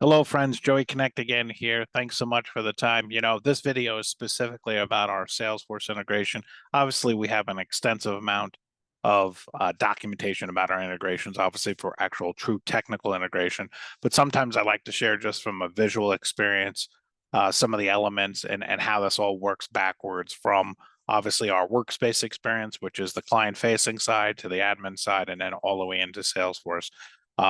Hello, friends. Joey Connect again here. Thanks so much for the time. This video is specifically about our Salesforce integration. Obviously, we have an extensive amount of documentation about our integrations, obviously for actual true technical integration. But sometimes I like to share just from a visual experience some of the elements and how this all works backwards from obviously our workspace experience, which is the client-facing side to the admin side, and then all the way into Salesforce.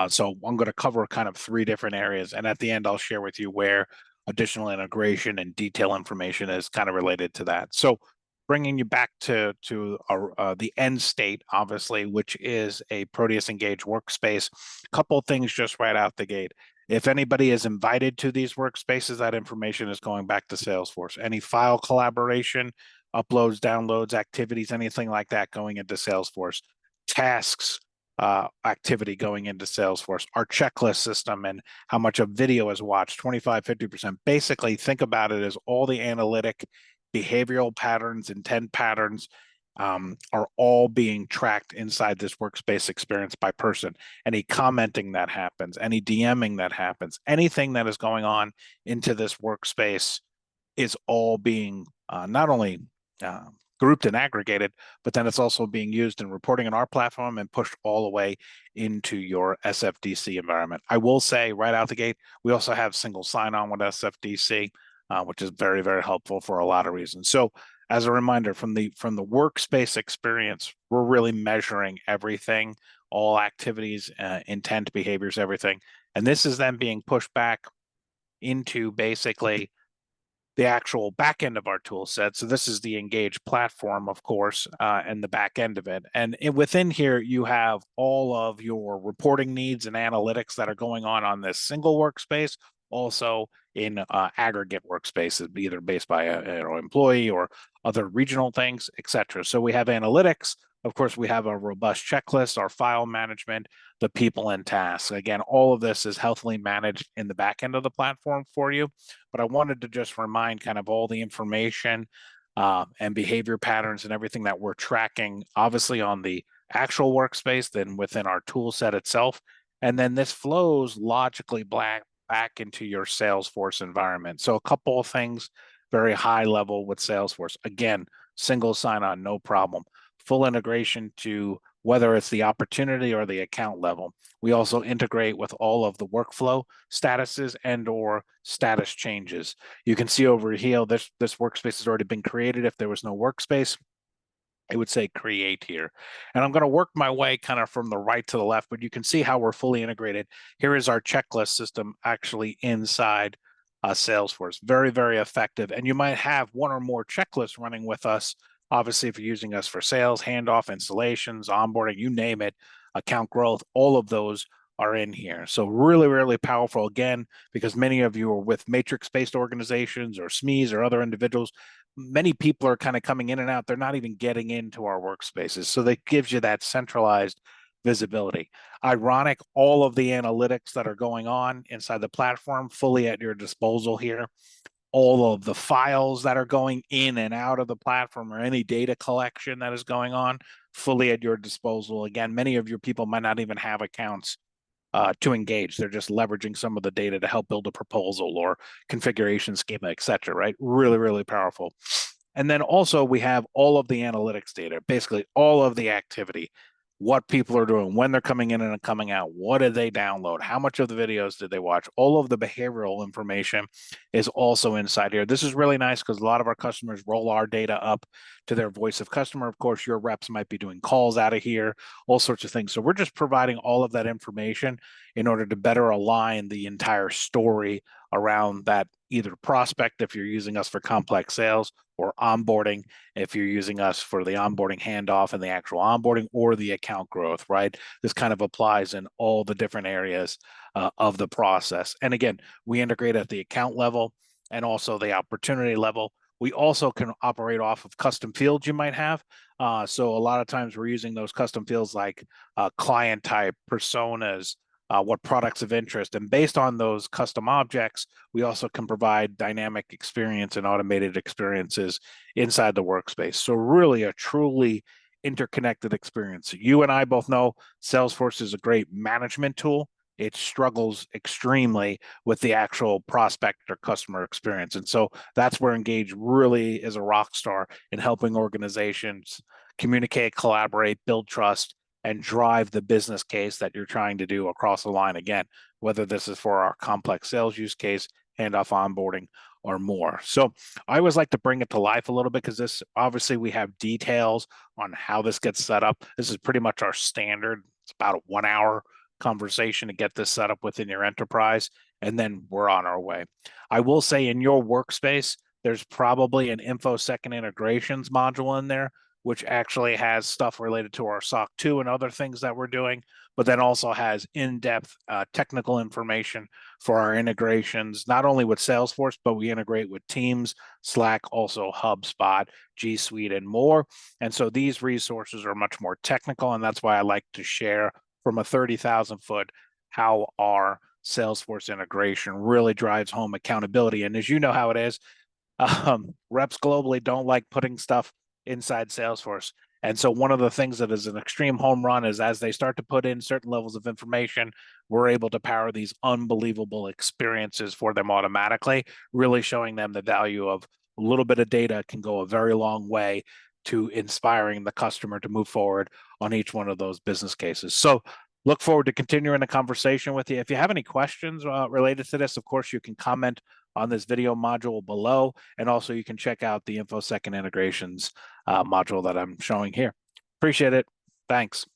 So I'm going to cover kind of three different areas, and at the end, I'll share with you where additional integration and detail information is kind of related to that. So bringing you back to the end state, obviously, which is a ProteusEngage workspace. A couple of things just right out the gate. If anybody is invited to these workspaces, that information is going back to Salesforce. Any file collaboration, uploads, downloads, activities, anything like that going into Salesforce. Tasks, activity going into Salesforce, our checklist system and how much a video is watched, 25, 50%. Basically, think about it as all the analytic behavioral patterns, intent patterns are all being tracked inside this workspace experience by person. Any commenting that happens, any DMing that happens, anything that is going on into this workspace is all being not only uh, grouped and aggregated, but then it's also being used in reporting in our platform and pushed all the way into your SFDC environment. I will say right out the gate, we also have single sign-on with SFDC, which is very, very helpful for a lot of reasons. So as a reminder, from the workspace experience, we're really measuring everything, all activities, intent, behaviors, everything. And this is then being pushed back into basically the actual back end of our tool set. So this is the Engage platform, of course, and the back end of it. And within here, you have all of your reporting needs and analytics that are going on this single workspace, also in aggregate workspaces, either based by an employee or other regional things, etc. So we have analytics. Of course, we have a robust checklist, our file management, the people and tasks. Again, all of this is healthily managed in the back end of the platform for you. But I wanted to just remind kind of all the information and behavior patterns and everything that we're tracking, obviously on the actual workspace, then within our tool set itself. And then this flows logically back into your Salesforce environment. So a couple of things very high level with Salesforce. Again, single sign-on, no problem. Full integration to whether it's the opportunity or the account level. We also integrate with all of the workflow statuses and or status changes. You can see over here, this workspace has already been created. If there was no workspace, it would say create here. And I'm going to work my way kind of from the right to the left, but you can see how we're fully integrated. Here is our checklist system actually inside Salesforce. Very, very effective. And you might have one or more checklists running with us. Obviously, if you're using us for sales, handoff, installations, onboarding, you name it, account growth, all of those are in here. So really, really powerful again, because many of you are with matrix-based organizations or SMEs or other individuals. Many people are kind of coming in and out. They're not even getting into our workspaces. So that gives you that centralized visibility. Ironic, all of the analytics that are going on inside the platform fully at your disposal here. All of the files that are going in and out of the platform or any data collection that is going on fully at your disposal. Again, many of your people might not even have accounts to engage. They're just leveraging some of the data to help build a proposal or configuration schema, et cetera, right? Really, really powerful. And then also we have all of the analytics data, basically all of the activity, what people are doing, when they're coming in and coming out, what did they download, how much of the videos did they watch, all of the behavioral information is also inside here. This is really nice because a lot of our customers roll our data up to their voice of customer. Of course, your reps might be doing calls out of here, all sorts of things. So we're just providing all of that information in order to better align the entire story around that either prospect if you're using us for complex sales or onboarding if you're using us for the onboarding handoff and the actual onboarding or the account growth, right? This kind of applies in all the different areas of the process. And again, we integrate at the account level and also the opportunity level. We also can operate off of custom fields you might have. So a lot of times we're using those custom fields like client type, personas, what products of interest. And based on those custom objects, we also can provide dynamic experience and automated experiences inside the workspace. So really a truly interconnected experience. You and I both know Salesforce is a great management tool. it struggles extremely with the actual prospect or customer experience. And so that's where Engage really is a rock star in helping organizations communicate, collaborate, build trust, and drive the business case that you're trying to do across the line. Again, whether this is for our complex sales use case, handoff onboarding, or more. So I always like to bring it to life a little bit because this obviously we have details on how this gets set up. This is pretty much our standard. It's about a 1 hour conversation to get this set up within your enterprise, and then we're on our way. I will say in your workspace, there's probably an InfoSec integrations module in there, which actually has stuff related to our SOC 2 and other things that we're doing, but then also has in-depth technical information for our integrations, not only with Salesforce, but we integrate with Teams, Slack, also HubSpot, G Suite, and more. And so these resources are much more technical, and that's why I like to share from a 30,000 foot how our Salesforce integration really drives home accountability. And as you know how it is, reps globally don't like putting stuff inside Salesforce. And so one of the things that is an extreme home run is as they start to put in certain levels of information, we're able to power these unbelievable experiences for them automatically, really showing them the value of a little bit of data can go a very long way to inspiring the customer to move forward on each one of those business cases. So look forward to continuing the conversation with you. If you have any questions related to this, of course, you can comment on this video module below, and also you can check out the InfoSec integrations module that I'm showing here. Appreciate it. Thanks.